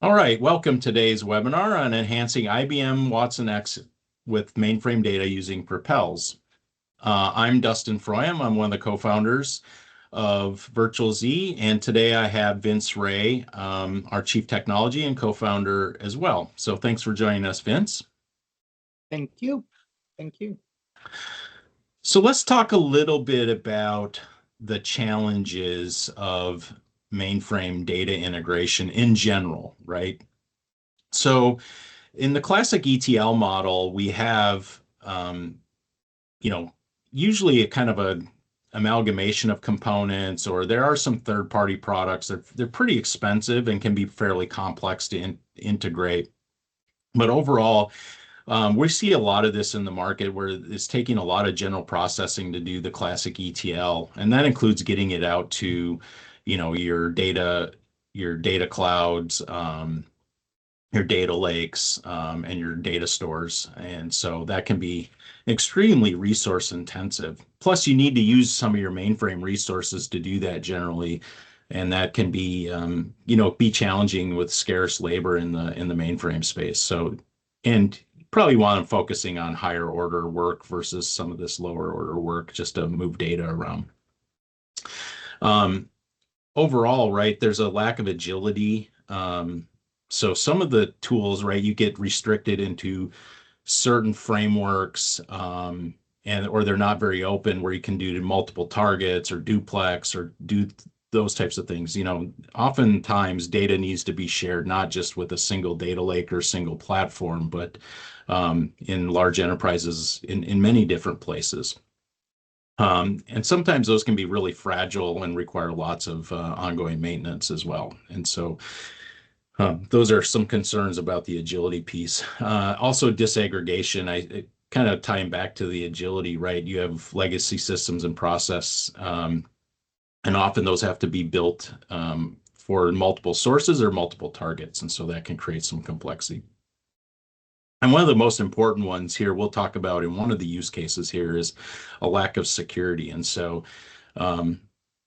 All right, welcome to today's webinar on enhancing IBM WatsonX with mainframe data using Propels. I'm Dustin Froym. I'm one of the co-founders of VirtualZ, and today I have Vince Ray, our Chief Technology and co-founder as well. So thanks for joining us, Vince. Thank you. Thank you. So let's talk a little bit about the challenges of mainframe data integration in general, right? So in the classic ETL model, we have, usually a kind of a amalgamation of components, or there are some third-party products. They're pretty expensive and can be fairly complex to integrate. But overall, we see a lot of this in the market where it's taking a lot of general processing to do the classic ETL, and that includes getting it out to, your data clouds, your data lakes, and your data stores. And so that can be extremely resource intensive. Plus, you need to use some of your mainframe resources to do that generally. And that can be, be challenging with scarce labor in the mainframe space. So, and probably want them focusing on higher order work versus some of this lower order work just to move data around. Overall, right, there's a lack of agility. So some of the tools, right, you get restricted into certain frameworks, or they're not very open where you can do multiple targets or duplex or do those types of things. Oftentimes data needs to be shared not just with a single data lake or single platform, but in large enterprises in many different places. And sometimes those can be really fragile and require lots of ongoing maintenance as well. And so those are some concerns about the agility piece. Also, disaggregation. Kind of tying back to the agility, right? You have legacy systems and process, and often those have to be built for multiple sources or multiple targets, and so that can create some complexity. And one of the most important ones here we'll talk about in one of the use cases here is a lack of security. And so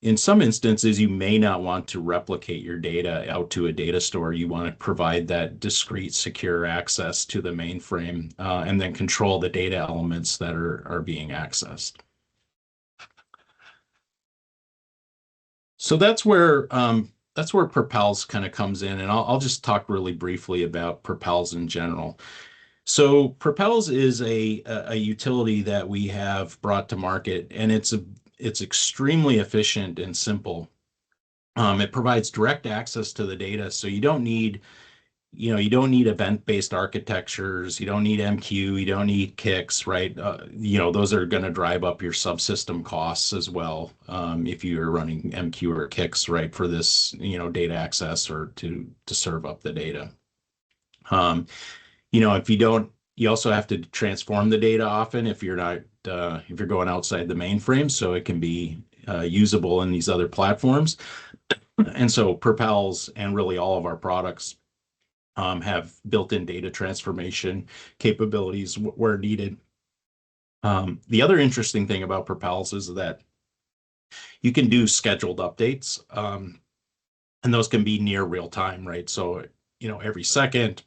in some instances, you may not want to replicate your data out to a data store. You want to provide that discrete, secure access to the mainframe, and then control the data elements that are being accessed. So that's where Propels kind of comes in, and I'll just talk really briefly about Propels in general. So Propels is a utility that we have brought to market, and it's extremely efficient and simple. It provides direct access to the data, so you don't need event-based architectures, you don't need MQ, you don't need CICS, right? Those are going to drive up your subsystem costs as well, if you're running MQ or CICS, right, for this, data access or to serve up the data. If you don't, you also have to transform the data often if you're not, if you're going outside the mainframe, so it can be usable in these other platforms. And so Propels and really all of our products have built-in data transformation capabilities where needed. The other interesting thing about Propels is that you can do scheduled updates, and those can be near real time, right? So, every second,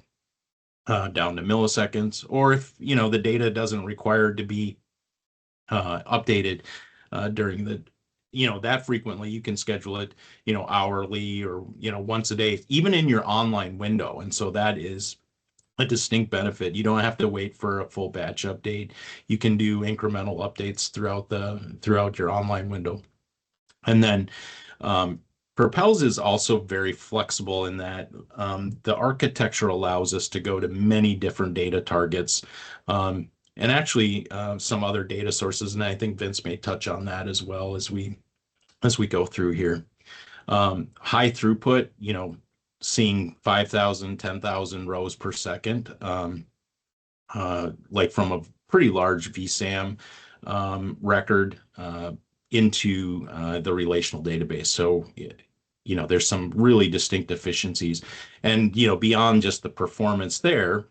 down to milliseconds, or if the data doesn't require to be updated during the that frequently, you can schedule it hourly or once a day, even in your online window. And so that is a distinct benefit. You don't have to wait for a full batch update. You can do incremental updates throughout your online window. And then Propels is also very flexible in that the architecture allows us to go to many different data targets, and actually some other data sources. And I think Vince may touch on that as well as we go through here. High throughput, seeing 5,000, 10,000 rows per second, like from a pretty large VSAM record into the relational database. So there's some really distinct efficiencies, and beyond just the performance there,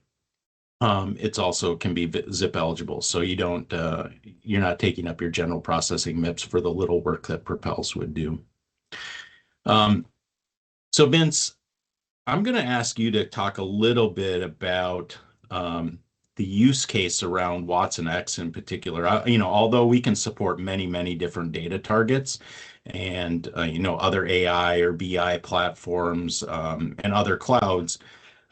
it's also can be zip eligible, so you're not taking up your general processing MIPS for the little work that Propels would do. So Vince, I'm going to ask you to talk a little bit about um, the use case around WatsonX in particular. Although we can support many, many different data targets and, other AI or BI platforms and other clouds,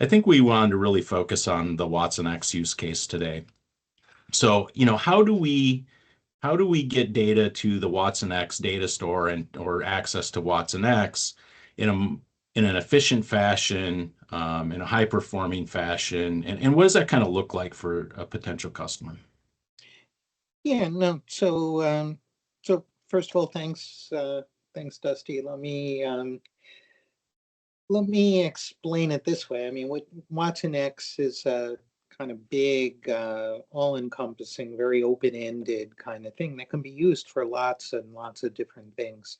I think we wanted to really focus on the WatsonX use case today. So, how do we get data to the WatsonX data store and or access to WatsonX in a in an efficient fashion, in a high performing fashion, and what does that kind of look like for a potential customer? Yeah, no. So first of all, thanks, Dusty. Let me explain it this way. I mean, what WatsonX is a kind of big, all-encompassing, very open-ended kind of thing that can be used for lots and lots of different things.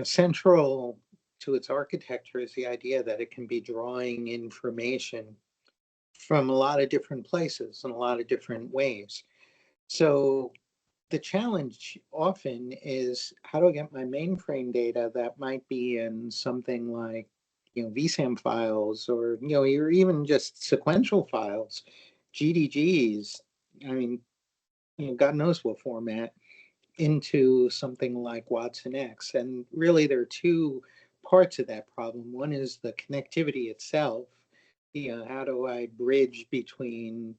Central to its architecture is the idea that it can be drawing information from a lot of different places in a lot of different ways. So the challenge often is, how do I get my mainframe data that might be in something like, VSAM files, or, or even just sequential files, GDGs. I mean, God knows what format, into something like WatsonX. And really, there are two parts of that problem. One is the connectivity itself. How do I bridge between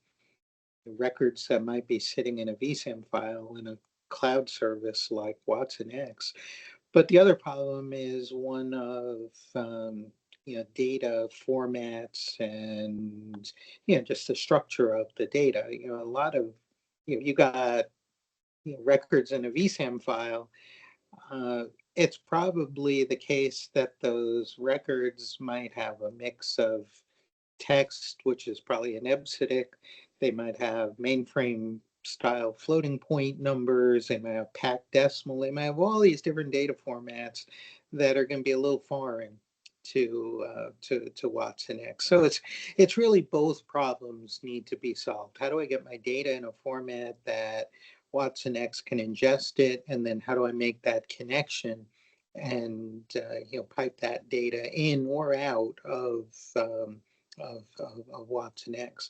the records that might be sitting in a VSAM file in a cloud service like WatsonX? But the other problem is one of data formats and just the structure of the data. A lot of you got records in a VSAM file. uh, it's probably the case that those records might have a mix of text, which is probably an EBCDIC. They might have mainframe style floating point numbers. They might have packed decimal. They might have all these different data formats that are going to be a little foreign to WatsonX. So it's really both problems need to be solved. How do I get my data in a format that WatsonX can ingest it, and then how do I make that connection and pipe that data in or out of WatsonX?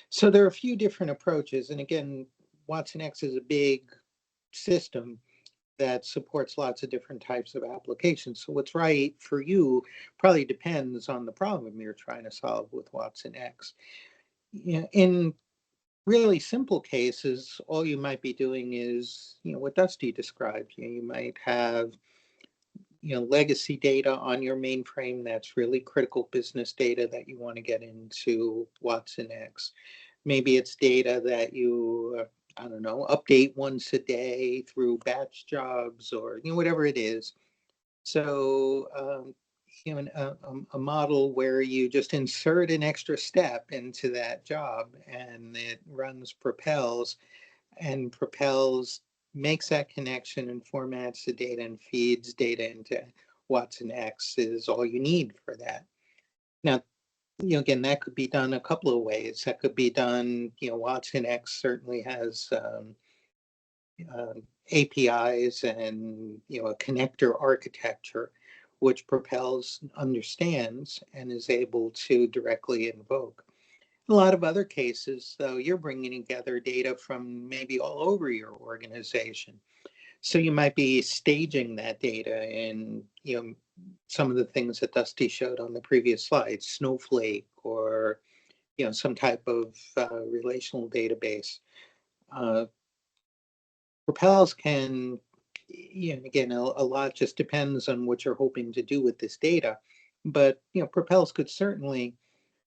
So there are a few different approaches, and again, WatsonX is a big system that supports lots of different types of applications. So what's right for you probably depends on the problem you're trying to solve with WatsonX. In really simple cases, all you might be doing is, what Dusty described. You might have, legacy data on your mainframe that's really critical business data that you want to get into WatsonX. Maybe it's data that you, I don't know, update once a day through batch jobs, or whatever it is. So a model where you just insert an extra step into that job, and it runs Propels, and Propels makes that connection and formats the data and feeds data into WatsonX, is all you need for that. Now, again, that could be done a couple of ways. That could be done, WatsonX certainly has uh, APIs and a connector architecture, which Propels understands and is able to directly invoke. A lot of other cases, though, you're bringing together data from maybe all over your organization. So you might be staging that data in, some of the things that Dusty showed on the previous slide, Snowflake, or, some type of relational database. Uh, Propels can, again, a lot just depends on what you're hoping to do with this data. But, Propels could certainly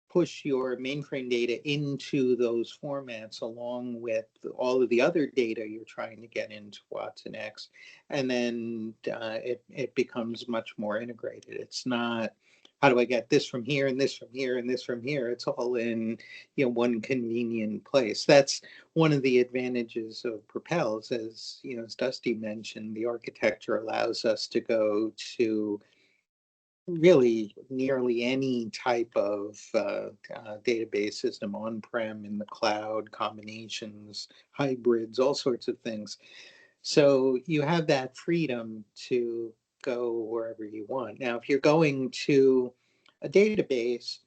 push your mainframe data into those formats along with all of the other data you're trying to get into WatsonX. And then it becomes much more integrated. It's not, how do I get this from here and this from here and this from here? It's all in one convenient place. That's one of the advantages of Propels, as Dusty mentioned. The architecture allows us to go to really nearly any type of database system, on-prem, in the cloud, combinations, hybrids, all sorts of things. So you have that freedom to go wherever you want. Now, if you're going to a database,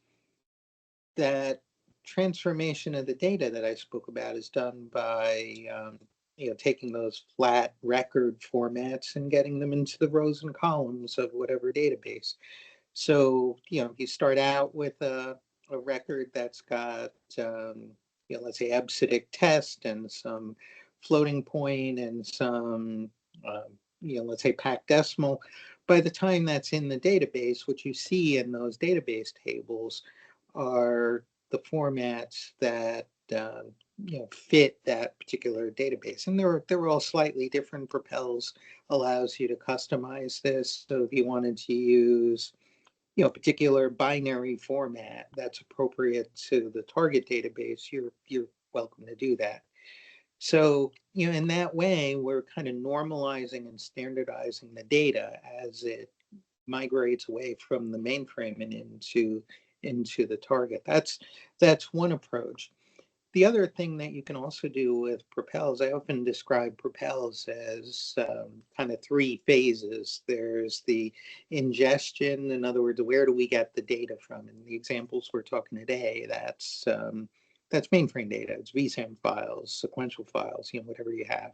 that transformation of the data that I spoke about is done by taking those flat record formats and getting them into the rows and columns of whatever database. So, you start out with a record that's got, let's say, EBCDIC test and some floating point and some, let's say, packed decimal. By the time that's in the database, what you see in those database tables are the formats that fit that particular database, and they're all slightly different. Propels allows you to customize this. So if you wanted to use particular binary format that's appropriate to the target database, you're welcome to do that. So in that way, we're kind of normalizing and standardizing the data as it migrates away from the mainframe and into the target. That's one approach. The other thing that you can also do with Propels, I often describe Propels as kind of three phases. There's the ingestion, in other words, where do we get the data from? And the examples we're talking today, that's mainframe data. It's vSAM files, sequential files, whatever you have.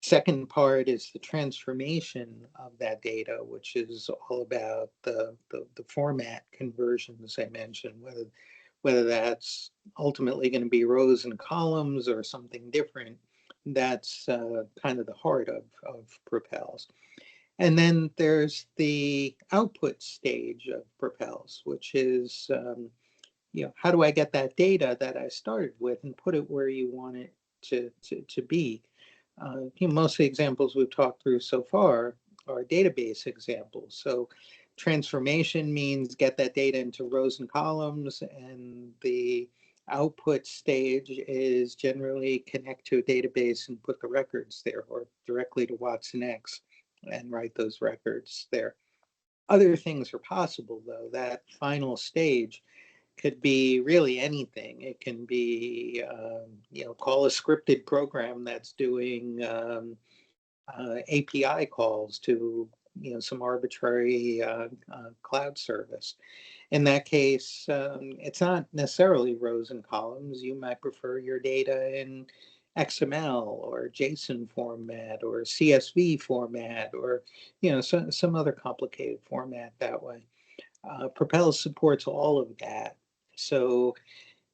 Second part is the transformation of that data, which is all about the format conversions I mentioned, whether that's ultimately going to be rows and columns or something different. That's kind of the heart of Propels. And then there's the output stage of Propels, which is, how do I get that data that I started with and put it where you want it to be? Most of the examples we've talked through so far are database examples. So transformation means get that data into rows and columns, and the output stage is generally connect to a database and put the records there, or directly to WatsonX and write those records there. Other things are possible, though. That final stage could be really anything. It can be, call a scripted program that's doing API calls to, some arbitrary cloud service. In that case, it's not necessarily rows and columns. You might prefer your data in XML or JSON format or CSV format or, some other complicated format that way. Propel supports all of that. So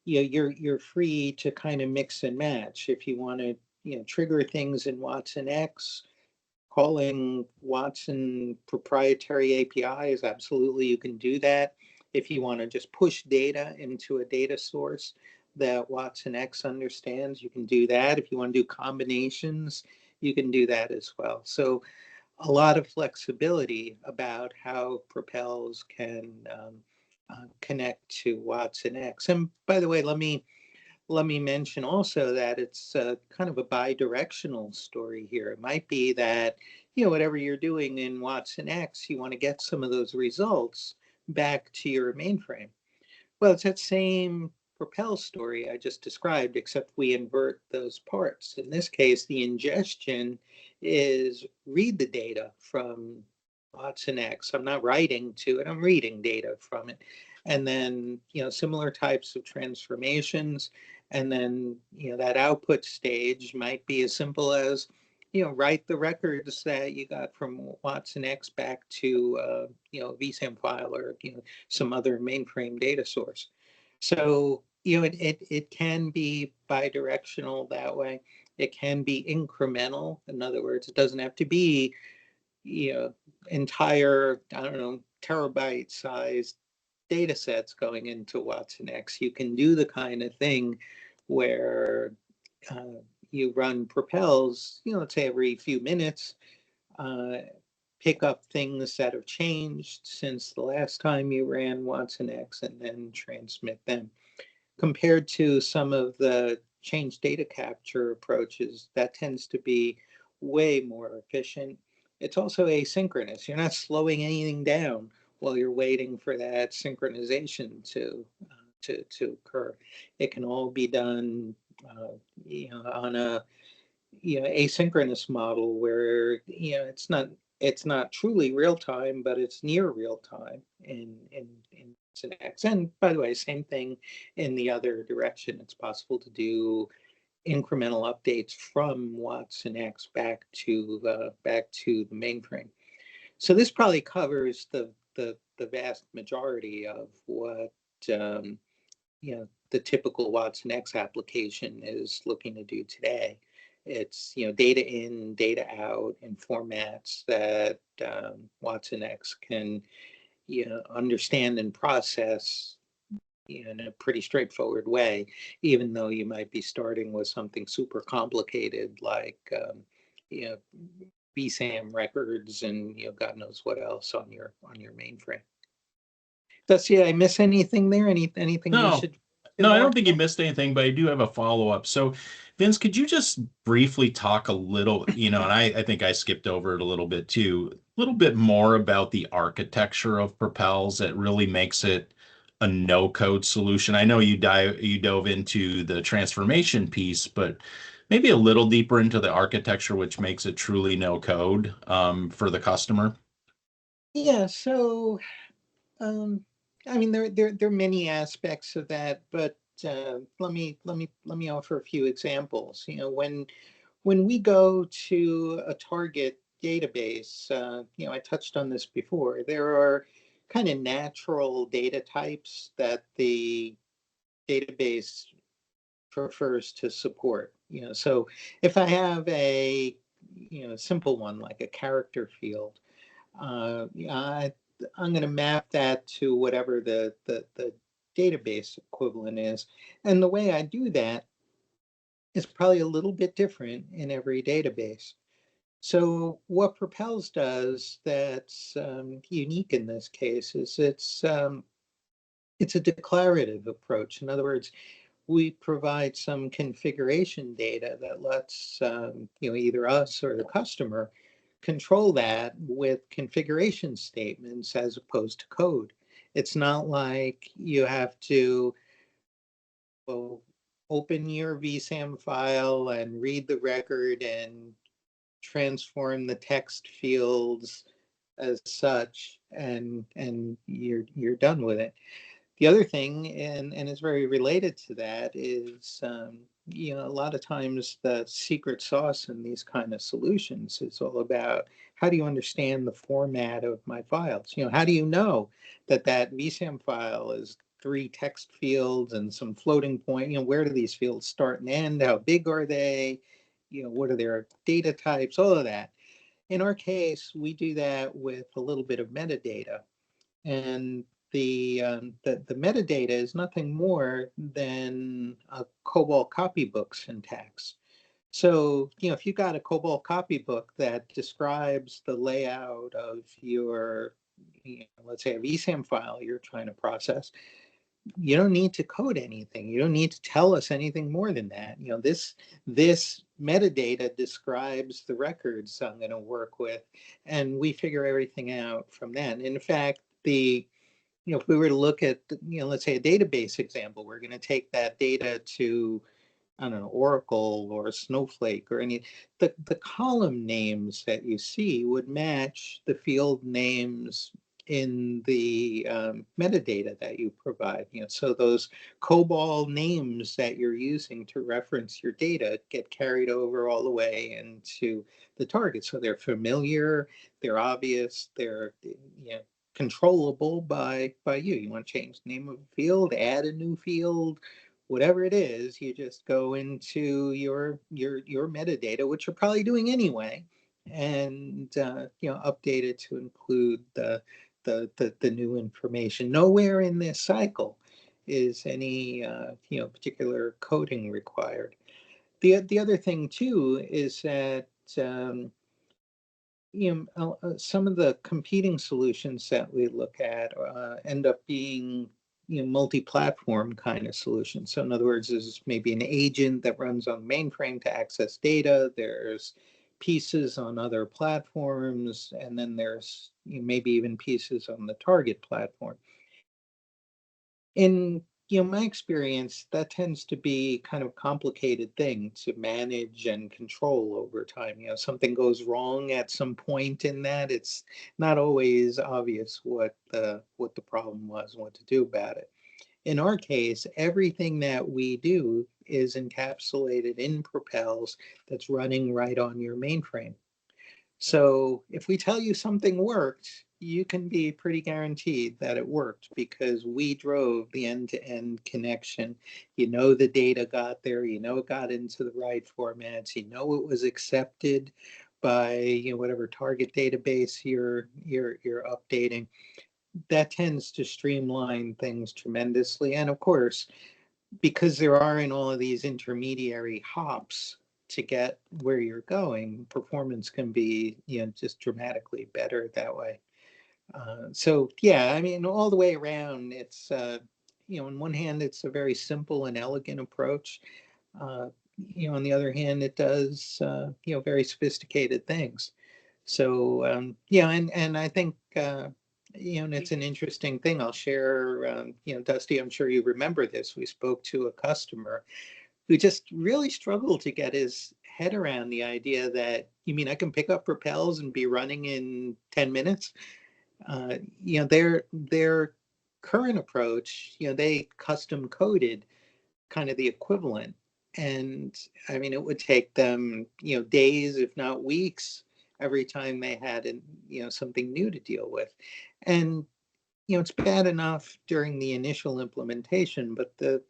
you're free to kind of mix and match. If you want to trigger things in WatsonX, calling Watson proprietary APIs, absolutely you can do that. If you want to just push data into a data source that WatsonX understands, you can do that. If you want to do combinations, you can do that as well. So a lot of flexibility about how Propels can connect to WatsonX. And by the way, let me mention also that it's kind of a bi-directional story here. It might be that whatever you're doing in WatsonX, you want to get some of those results back to your mainframe. Well, it's that same Propel story I just described, except we invert those parts. In this case, the ingestion is read the data from WatsonX. I'm not writing to it, I'm reading data from it. And then, similar types of transformations. And then, that output stage might be as simple as, write the records that you got from WatsonX back to, a vSAM file or, some other mainframe data source. So, it can be bi-directional that way. It can be incremental. In other words, it doesn't have to be, entire, I don't know, terabyte sized data sets going into WatsonX. You can do the kind of thing where you run Propels, let's say every few minutes, pick up things that have changed since the last time you ran WatsonX and then transmit them. Compared to some of the change data capture approaches, that tends to be way more efficient. It's also asynchronous. You're not slowing anything down while you're waiting for that synchronization to occur. It can all be done, on a asynchronous model where it's not It's not truly real time, but it's near real time in WatsonX. And by the way, same thing in the other direction. It's possible to do incremental updates from WatsonX back to the mainframe. So this probably covers the vast majority of what the typical WatsonX application is looking to do today. It's data in, data out in formats that WatsonX can understand and process in a pretty straightforward way, even though you might be starting with something super complicated like you know VSAM records and God knows what else on your mainframe. Did I miss anything there? Anything we No, should no, I don't mark think you down? missed anything, but I do have a follow-up. So, Vince, could you just briefly talk a little, and I think I skipped over it a little bit too, a little bit more about the architecture of Propels that really makes it a no-code solution. I know you dove into the transformation piece, but maybe a little deeper into the architecture, which makes it truly no-code for the customer. Yeah, so um, I mean there are many aspects of that, but let me offer a few examples. When we go to a target database, I touched on this before. There are kind of natural data types that the database prefers to support. So if I have a simple one like a character field, I'm going to map that to whatever the database equivalent is. And the way I do that is probably a little bit different in every database. So what Propels does that's unique in this case is it's a declarative approach. In other words, we provide some configuration data that lets either us or the customer control that with configuration statements as opposed to code. It's not like you have to, well, open your VSAM file and read the record and transform the text fields as such, and you're done with it. The other thing, and it's very related to that, is a lot of times the secret sauce in these kind of solutions is all about how do you understand the format of my files? How do you know that that VSAM file is three text fields and some floating point? Where do these fields start and end? How big are they? What are their data types? All of that. In our case, we do that with a little bit of metadata. And the metadata is nothing more than a COBOL copybook syntax. So, if you got a COBOL copybook that describes the layout of your, let's say a VSAM file you're trying to process, you don't need to code anything. You don't need to tell us anything more than that. This metadata describes the records I'm going to work with, and we figure everything out from that. And in fact, if we were to look at, let's say a database example, we're going to take that data to, I don't know, Oracle or Snowflake or any, the column names that you see would match the field names in the metadata that you provide. So those COBOL names that you're using to reference your data get carried over all the way into the target. So they're familiar, they're obvious, they're controllable by you. You want to change the name of a field, add a new field, whatever it is, you just go into your metadata, which you're probably doing anyway, and update it to include the new information. Nowhere in this cycle is any particular coding required. The other thing too is that some of the competing solutions that we look at end up being multi-platform kind of solutions. So in other words, there's maybe an agent that runs on mainframe to access data. There's pieces on other platforms, and then there's maybe even pieces on the target platform. In my experience, that tends to be kind of a complicated thing to manage and control over time. Something goes wrong at some point in that. It's not always obvious what the problem was and what to do about it. In our case, everything that we do is encapsulated in Propels that's running right on your mainframe. So if we tell you something worked, you can be pretty guaranteed that it worked because we drove the end-to-end connection. The data got there, it got into the right formats, it was accepted by whatever target database you're updating. That tends to streamline things tremendously. And of course, because there aren't all of these intermediary hops to get where you're going, performance can be, just dramatically better that way. So yeah, I mean, all the way around, it's, on one hand, it's a very simple and elegant approach. On the other hand, it does, very sophisticated things. So yeah, and I think and it's an interesting thing. I'll share. Dusty, I'm sure you remember this. We spoke to a customer who just really struggled to get his head around the idea that, you mean I can pick up Propels and be running in 10 minutes? Their current approach, they custom coded kind of the equivalent. And I mean, it would take them, days, if not weeks, every time they had, something new to deal with. And, it's bad enough during the initial implementation, but the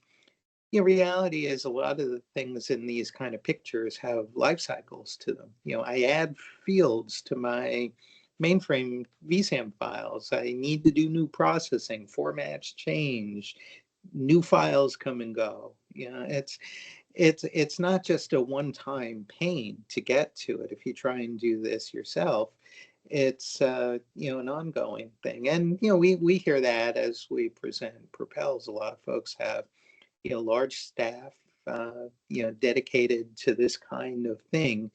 reality is a lot of the things in these kind of pictures have life cycles to them. I add fields to my mainframe vsam files. I need to do new processing, formats change, new files come and go. It's not just a one-time pain to get to it. If you try and do this yourself, it's an ongoing thing. And we hear that as we present Propels. A lot of folks have large staff, dedicated to this kind of thing.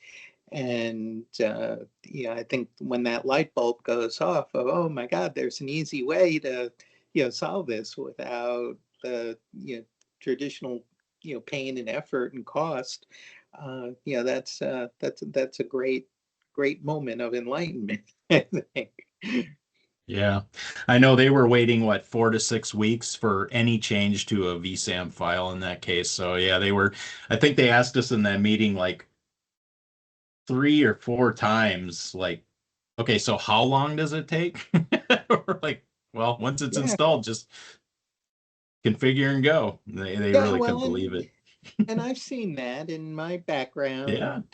And I think when that light bulb goes off of, oh my God, there's an easy way to, solve this without the, traditional, pain and effort and cost. That's a great moment of enlightenment, I think. Yeah. I know they were waiting, what, 4 to 6 weeks for any change to a vsam file in that case. So yeah, I think they asked us in that meeting like 3 or 4 times, like, okay, so how long does it take? We're like, well, once it's Yeah, installed, just configure and go. They yeah. really couldn't Well, believe it. and I've seen that in my Yeah. background.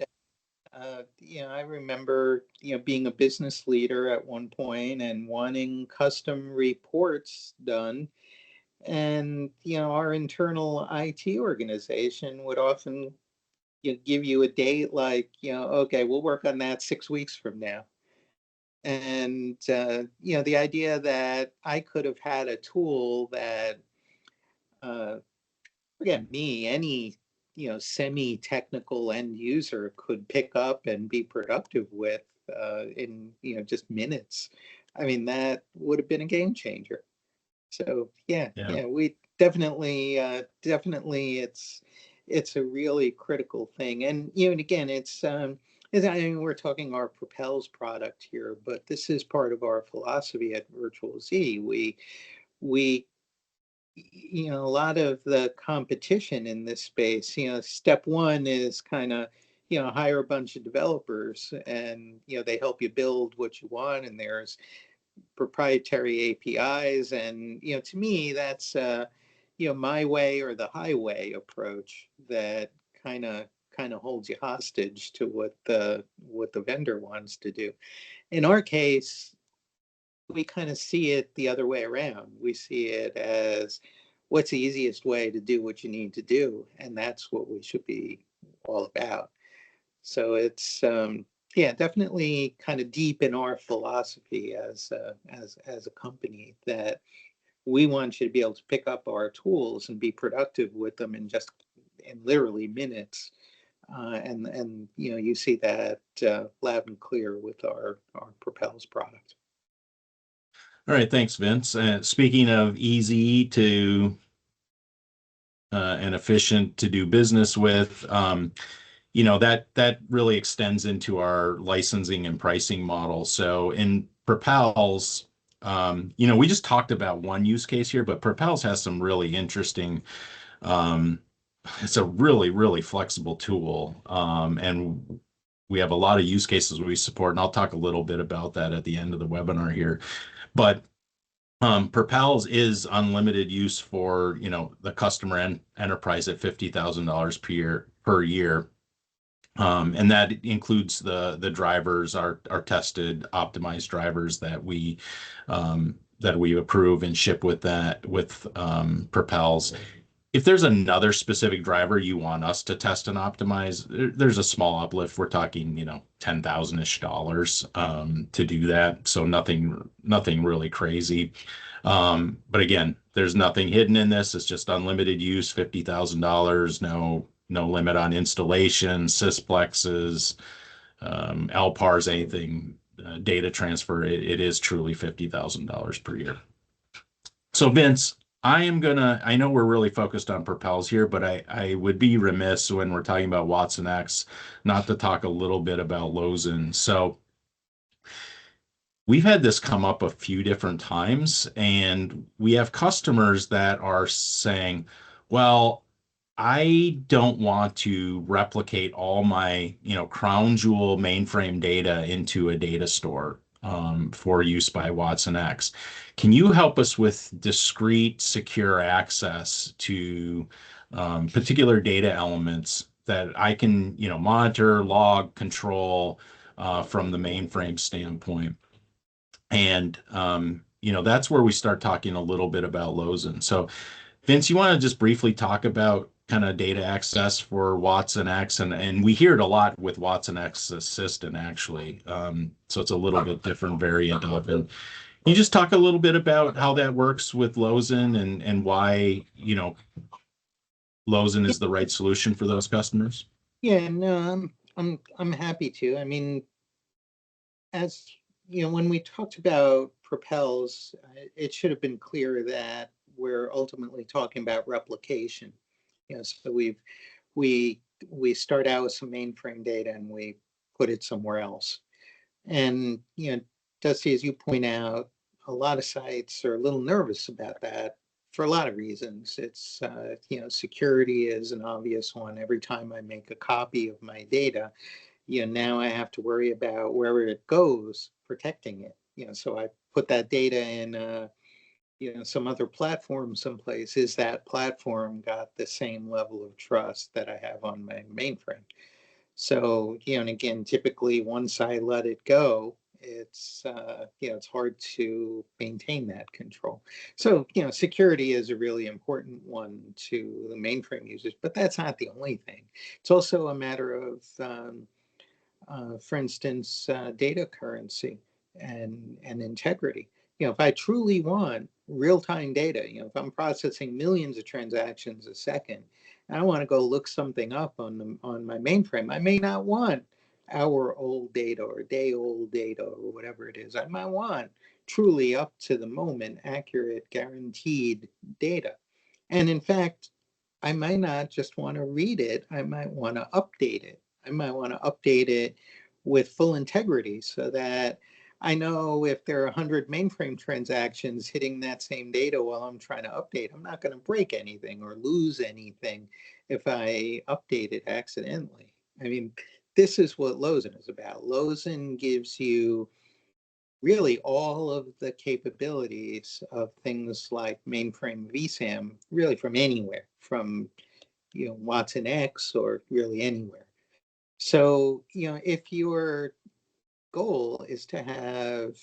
I remember, being a business leader at one point and wanting custom reports done. And, our internal IT organization would often, give you a date like, okay, we'll work on that 6 weeks from now. And, the idea that I could have had a tool that, uh, forget me, any, semi-technical end user could pick up and be productive with in, just minutes. I mean, that would have been a game changer. So yeah, Yeah. yeah, we definitely it's a really critical thing. And and again, I mean, we're talking our Propels product here, but this is part of our philosophy at VirtualZ. We a lot of the competition in this space, step one is kind of, hire a bunch of developers and, they help you build what you want. And there's proprietary APIs. And, to me, that's, my way or the highway approach that kind of holds you hostage to what the vendor wants to do. In our case, we kind of see it the other way around. We see it as what's the easiest way to do what you need to do, and that's what we should be all about. So it's yeah, definitely kind of deep in our philosophy as a company that we want you to be able to pick up our tools and be productive with them in literally minutes. And you see that loud and clear with our Propels product. All right, thanks, Vince. Speaking of easy to and efficient to do business with. That really extends into our licensing and pricing model. So in Propels, we just talked about one use case here, but Propels has some really interesting. Um, it's a really, really flexible tool, and we have a lot of use cases we support, and I'll talk a little bit about that at the end of the webinar here. But Propels is unlimited use for, the customer and enterprise at $50,000 per year. And that includes the drivers, our tested, optimized drivers that we approve and ship with Propels. If there's another specific driver you want us to test and optimize, there's a small uplift. We're talking, $10,000-ish to do that. So nothing really crazy. But again, there's nothing hidden in this. It's just unlimited use, $50,000, no limit on installation, sysplexes, LPARs, anything, data transfer. It is truly $50,000 per year. So Vince, I know we're really focused on Propels here, but I would be remiss when we're talking about WatsonX not to talk a little bit about Lozen. So we've had this come up a few different times, and we have customers that are saying, well, I don't want to replicate all my, crown jewel mainframe data into a data store for use by WatsonX. Can you help us with discrete, secure access to particular data elements that I can, monitor, log, control from the mainframe standpoint? And that's where we start talking a little bit about Lozen. So Vince, you want to just briefly talk about kind of data access for WatsonX, and we hear it a lot with WatsonX Assistant actually. So it's a little bit different variant of it. Can you just talk a little bit about how that works with Lozen and why, Lozen is the right solution for those customers? Yeah, no, I'm happy to. I mean, as when we talked about Propels, it should have been clear that we're ultimately talking about replication. So we we start out with some mainframe data and we put it somewhere else. And Dusty, as you point out, a lot of sites are a little nervous about that for a lot of reasons. It's security is an obvious one. Every time I make a copy of my data, now I have to worry about wherever it goes, protecting it. So I put that data in, some other platform someplace. Is that platform got the same level of trust that I have on my mainframe? So, and again, typically once I let it go, it's hard to maintain that control. So, security is a really important one to the mainframe users, but that's not the only thing. It's also a matter of for instance, data currency and integrity. If I truly want real-time data, if I'm processing millions of transactions a second, and I want to go look something up on my mainframe, I may not want hour-old data or day-old data or whatever it is. I might want truly up to the moment, accurate, guaranteed data. And in fact, I might not just want to read it, I might want to update it. I might want to update it with full integrity so that I know if there are 100 mainframe transactions hitting that same data while I'm trying to update, I'm not going to break anything or lose anything if I update it accidentally. I mean, this is what Lozen is about. Lozen gives you really all of the capabilities of things like mainframe vSAM, really from anywhere, from WatsonX or really anywhere. So, if your goal is to have,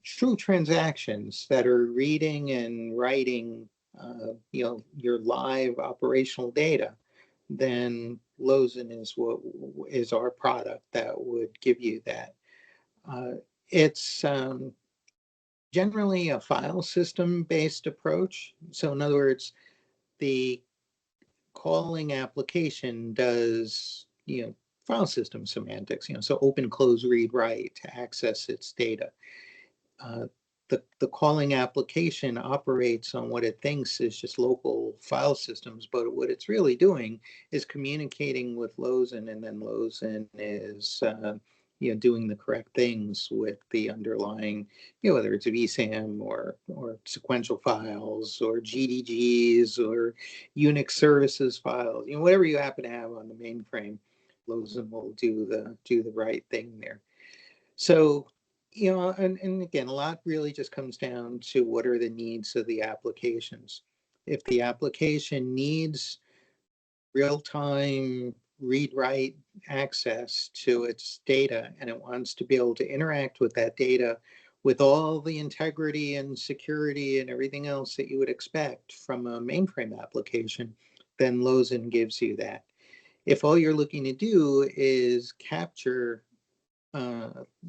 true transactions that are reading and writing, your live operational data, then Lozen is our product that would give you that. It's generally a file system based approach. So in other words, the calling application does, file system semantics, so open, close, read, write to access its data. Uh, the calling application operates on what it thinks is just local file systems, but what it's really doing is communicating with Lozen, and then Lozen is doing the correct things with the underlying, whether it's vsam or sequential files or GDGs or Unix services files, whatever you happen to have on the mainframe, Lozen will do the right thing there. So, and again, a lot really just comes down to what are the needs of the applications. If the application needs real-time read-write access to its data, and it wants to be able to interact with that data with all the integrity and security and everything else that you would expect from a mainframe application, then Lozen gives you that. If all you're looking to do is capture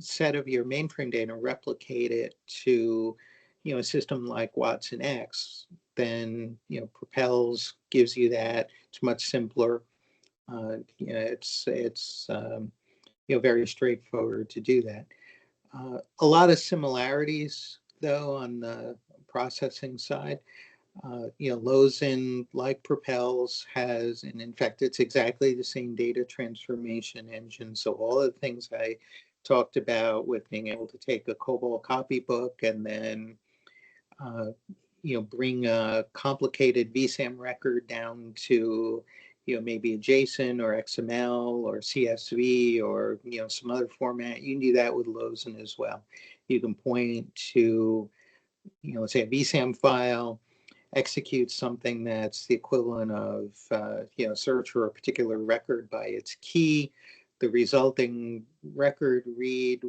set of your mainframe data, replicate it to, a system like WatsonX, then, Propels gives you that. It's much simpler. It's very straightforward to do that. A lot of similarities, though, on the processing side. Lozen, like Propels, has, and in fact, it's exactly the same data transformation engine. So all of the things I talked about with being able to take a COBOL copybook and then, bring a complicated vsam record down to, maybe a JSON or XML or CSV or, some other format. You can do that with Lozen as well. You can point to, let's say a vsam file, execute something that's the equivalent of, search for a particular record by its key. The resulting record read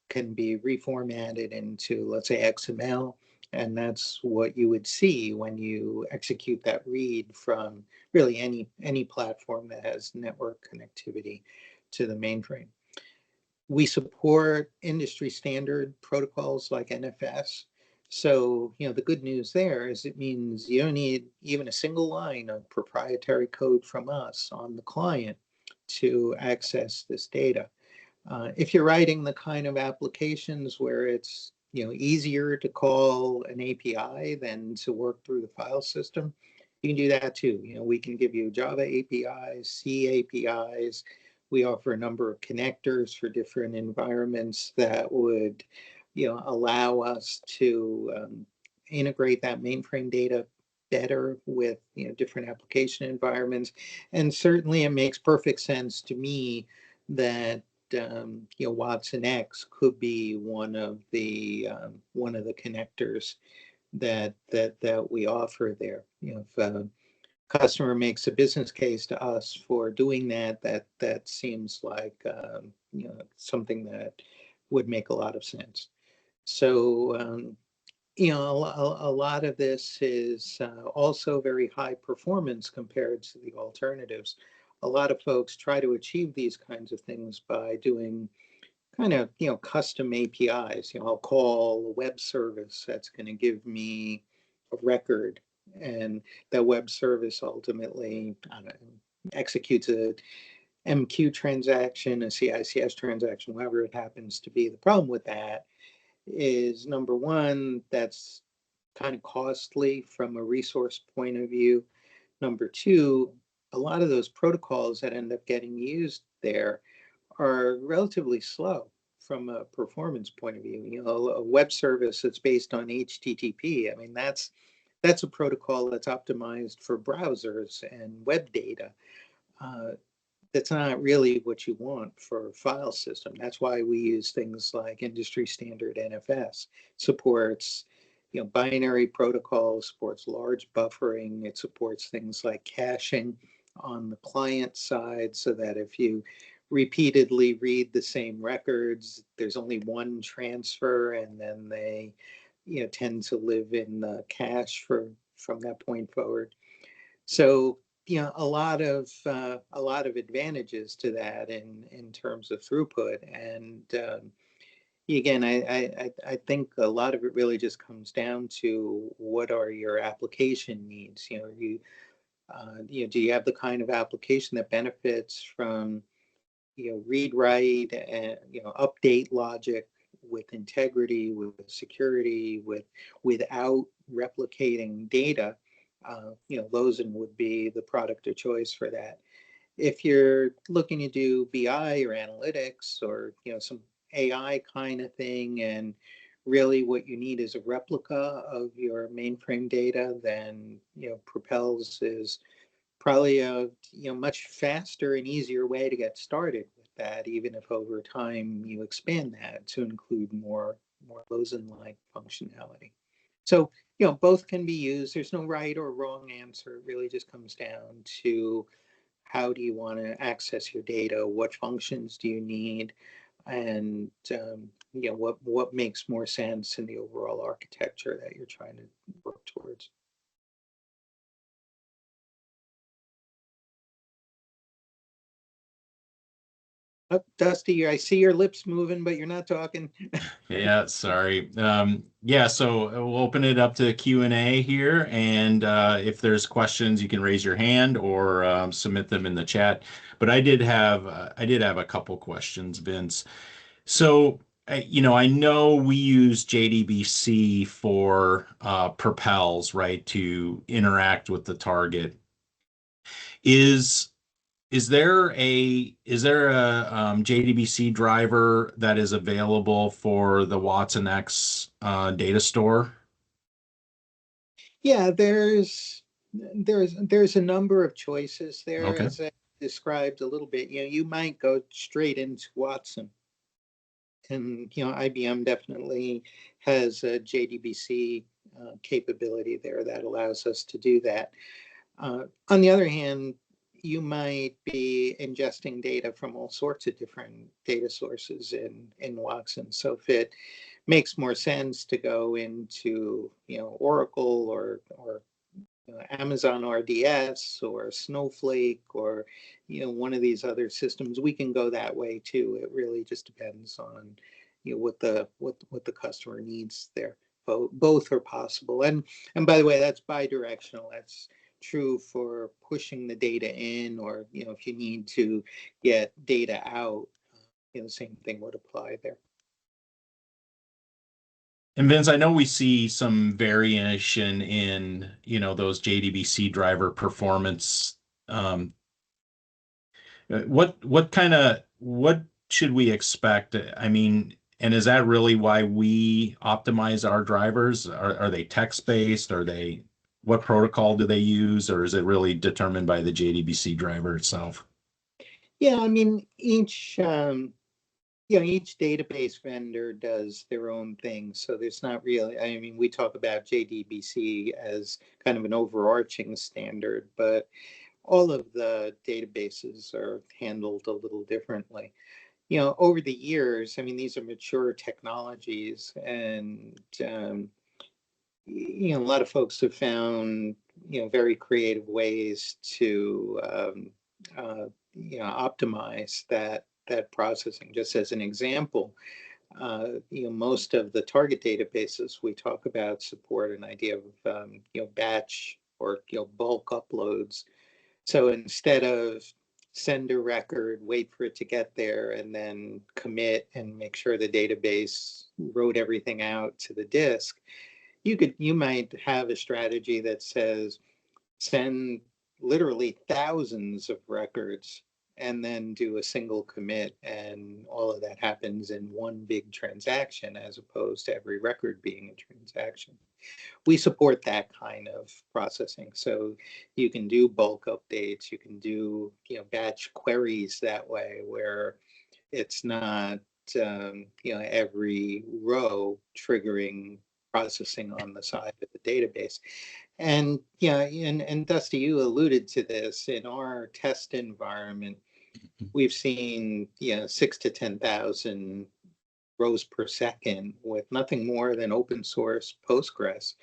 can be reformatted into, let's say, XML, and that's what you would see when you execute that read from really any platform that has network connectivity to the mainframe. We support industry standard protocols like NFS. So, the good news there is it means you don't need even a single line of proprietary code from us on the client to access this data. If you're writing the kind of applications where it's, easier to call an API than to work through the file system, you can do that too. We can give you Java APIs, C APIs. We offer a number of connectors for different environments that would, allow us to integrate that mainframe data better with, different application environments. And certainly it makes perfect sense to me that WatsonX could be one of the connectors that we offer there. If a customer makes a business case to us for doing that seems like something that would make a lot of sense. So a lot of this is also very high performance compared to the alternatives. A lot of folks try to achieve these kinds of things by doing kind of, custom APIs. I'll call a web service that's going to give me a record, and that web service ultimately, I don't know, executes a MQ transaction, a CICS transaction, whatever it happens to be. The problem with that is, number one, that's kind of costly from a resource point of view. Number two, a lot of those protocols that end up getting used there are relatively slow from a performance point of view. A web service that's based on HTTP, I mean, that's a protocol that's optimized for browsers and web data. That's not really what you want for a file system. That's why we use things like industry standard NFS. Supports, binary protocols, supports large buffering. It supports things like caching on the client side, so that if you repeatedly read the same records, there's only one transfer, and then they, tend to live in the cache from that point forward. So, a lot of advantages to that in terms of throughput. And again, I think a lot of it really just comes down to what are your application needs. Do you have the kind of application that benefits from, read write and, update logic with integrity, with security, without replicating data, Lozen would be the product of choice for that. If you're looking to do BI or analytics or some AI kind of thing, and really what you need is a replica of your mainframe data, then Propels is probably a much faster and easier way to get started with that, even if over time you expand that to include more Lozen-like functionality. So both can be used. There's no right or wrong answer. It really just comes down to how do you want to access your data, what functions do you need, and what makes more sense in the overall architecture that you're trying to work towards. Oh, Dusty, I see your lips moving, but you're not talking. Yeah, sorry. Yeah, so we'll open it up to Q&A here, and if there's questions, you can raise your hand or submit them in the chat. But I did have a couple questions, Vince. So, I know we use JDBC for Propels, right, to interact with the target. Is is there a JDBC driver that is available for the WatsonX data store? Yeah, there's a number of choices there, Okay. as I described a little bit. You might go straight into Watson, and IBM definitely has a JDBC capability there that allows us to do that. On the other hand, you might be ingesting data from all sorts of different data sources in Watson. So if it makes more sense to go into Oracle or Amazon RDS or Snowflake or one of these other systems, we can go that way too. It really just depends on what the customer needs there. Both are possible, and by the way, that's bidirectional. That's true for pushing the data in, or if you need to get data out, the same thing would apply there. And Vince, I know we see some variation in, those JDBC driver performance. What should we expect? I mean, and is that really why we optimize our drivers? Are they text-based? What protocol do they use? Or is it really determined by the JDBC driver itself? Yeah, I mean, each database vendor does their own thing. So there's not really, I mean, we talk about JDBC as kind of an overarching standard, but all of the databases are handled a little differently. Over the years, I mean, these are mature technologies, and a lot of folks have found very creative ways to optimize that processing. Just as an example, most of the target databases we talk about support an idea of batch or bulk uploads. So instead of send a record, wait for it to get there, and then commit and make sure the database wrote everything out to the disk, you might have a strategy that says send literally thousands of records and then do a single commit, and all of that happens in one big transaction as opposed to every record being a transaction. We support that kind of processing, so you can do bulk updates, you can do batch queries that way, where it's not every row triggering processing on the side of the database. And and Dusty, you alluded to this. In our test environment, we've seen 6 to 10,000 rows per second with nothing more than open source Postgres.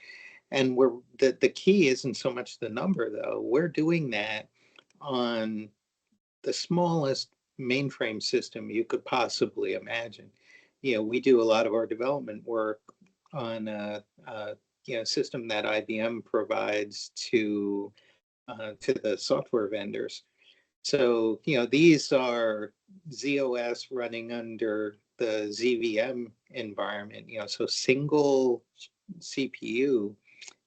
And the key isn't so much the number, though. We're doing that on the smallest mainframe system you could possibly imagine. We do a lot of our development work on a system that IBM provides to the software vendors. So these are ZOS running under the ZVM environment, so single CPU,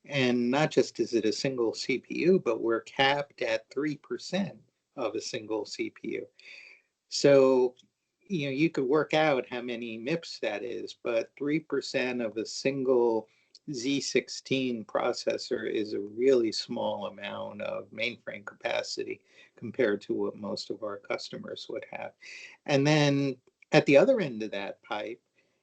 and not just is it a single CPU, but we're capped at 3% of a single CPU. So, you could work out how many MIPS that is, but 3% of a single Z16 processor is a really small amount of mainframe capacity compared to what most of our customers would have. And then at the other end of that pipe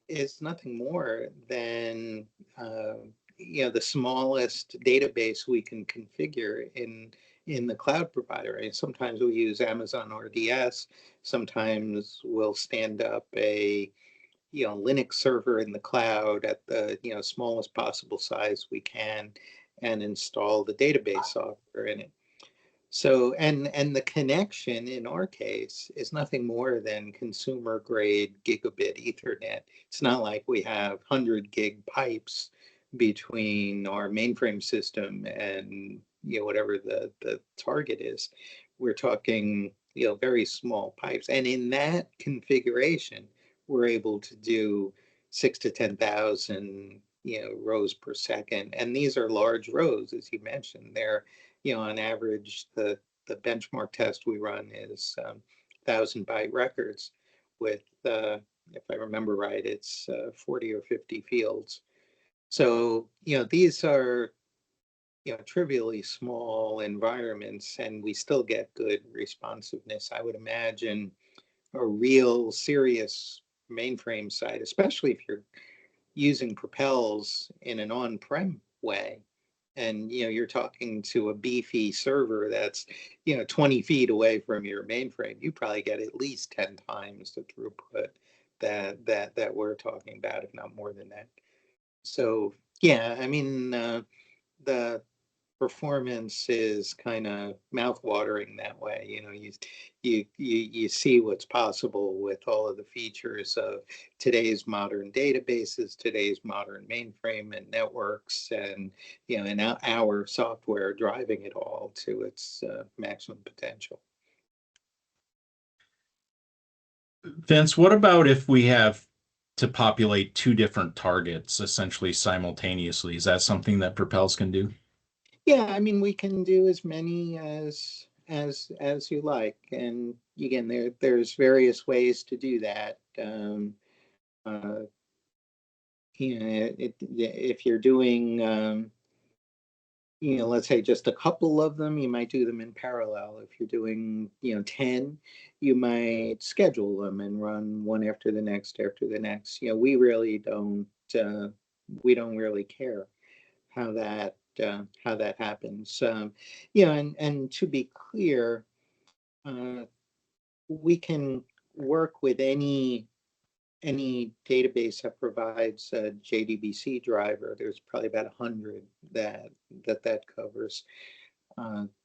is nothing more than the smallest database we can configure in the cloud provider. And sometimes we use Amazon RDS. Sometimes we'll stand up a Linux server in the cloud at the smallest possible size we can, and install the database software in it. So, and the connection in our case is nothing more than consumer grade gigabit Ethernet. It's not like we have 100 gig pipes between our mainframe system and whatever the target is. We're talking very small pipes, and in that configuration, we're able to do 6 to 10,000 rows per second, and these are large rows, as you mentioned. They're on average, the benchmark test we run is 1,000 byte records with, if I remember right, it's 40 or 50 fields. So, these are, trivially small environments, and we still get good responsiveness. I would imagine a real serious mainframe site, especially if you're using Propels in an on-prem way, and you're talking to a beefy server that's 20 feet away from your mainframe, you probably get at least 10 times the throughput that we're talking about, if not more than that. So yeah, I mean, the performance is kind of mouth-watering that way. You see what's possible with all of the features of today's modern databases, today's modern mainframe and networks, and and our software driving it all to its maximum potential. Vince, what about if we have to populate two different targets essentially simultaneously? Is that something that Propels can do? Yeah, I mean, we can do as many as you like, and again, there's various ways to do that. Uh, if you're doing, let's say just a couple of them, you might do them in parallel. If you're doing, 10, you might schedule them and run one after the next after the next. We don't really care how that happens. And to be clear, uh, we can work with any database that provides a JDBC driver. There's probably about 100 that covers.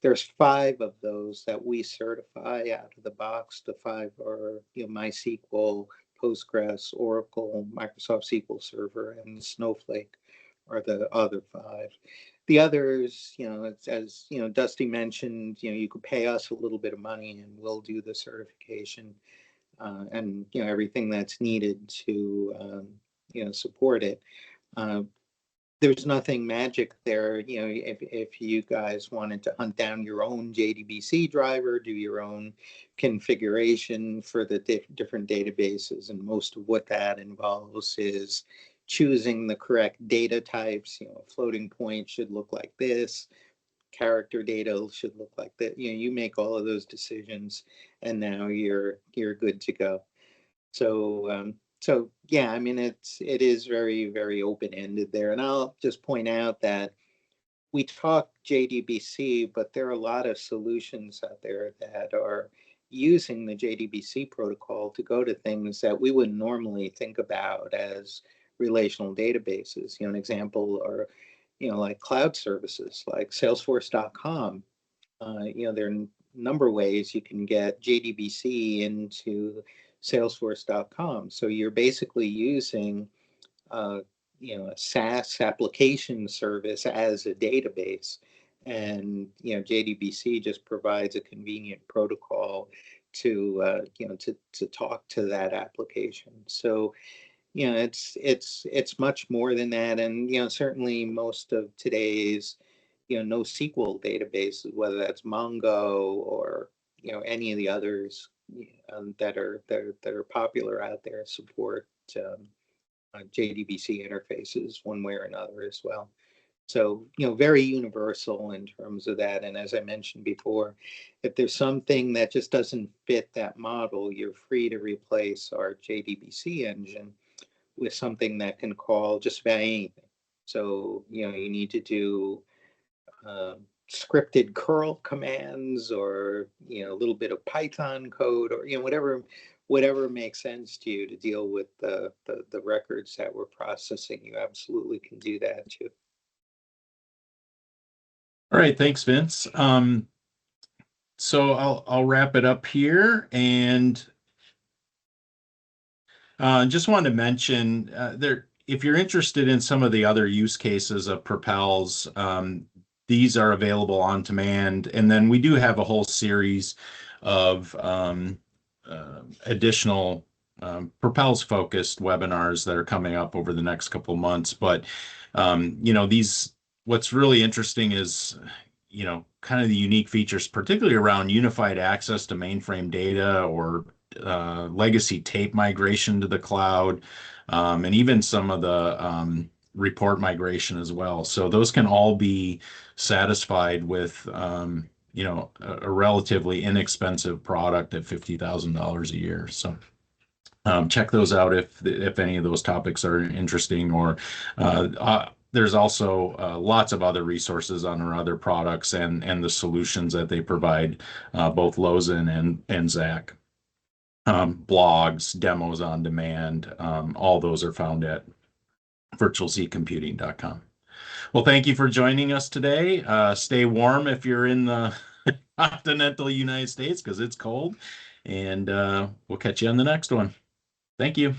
There's 5 of those that we certify out of the box. The 5 are MySQL, Postgres, Oracle, Microsoft SQL Server, and Snowflake are the other 5. The others, as Dusty mentioned, you could pay us a little bit of money and we'll do the certification, and everything that's needed to support it. Uh, there's nothing magic there. If you guys wanted to hunt down your own JDBC driver, do your own configuration for the different databases, and most of what that involves is choosing the correct data types. A floating point should look like this, character data should look like that. You make all of those decisions, and now you're good to go. So yeah, I mean, it is very, very open-ended there. And I'll just point out that we talk JDBC, but there are a lot of solutions out there that are using the JDBC protocol to go to things that we wouldn't normally think about as relational databases. An example are, like cloud services, like Salesforce.com. There are a number of ways you can get JDBC into Salesforce.com. So you're basically using, a SaaS application service as a database, and JDBC just provides a convenient protocol to talk to that application. So it's much more than that, and certainly most of today's NoSQL databases, whether that's Mongo or any of the others that are popular out there, support JDBC interfaces one way or another as well. So, very universal in terms of that. And as I mentioned before, if there's something that just doesn't fit that model, you're free to replace our JDBC engine with something that can call just about anything. So, you need to do scripted curl commands, or a little bit of Python code, or whatever makes sense to you to deal with the records that we're processing. You absolutely can do that too. All right, thanks, Vince. So I'll wrap it up here, and just wanted to mention if you're interested in some of the other use cases of Propels, these are available on demand. And then we do have a whole series of additional Propels focused webinars that are coming up over the next couple of months. But what's really interesting is kind of the unique features, particularly around unified access to mainframe data, or legacy tape migration to the cloud, and even some of the report migration as well. So those can all be satisfied with a relatively inexpensive product at $50,000 a year. So check those out if any of those topics are interesting. Or there's also lots of other resources on our other products and the solutions that they provide, both Lozen and Zach. Blogs, demos on demand, all those are found at virtualzcomputing.com. Well, thank you for joining us today. Stay warm if you're in the continental United States, because it's cold, and we'll catch you on the next one. Thank you.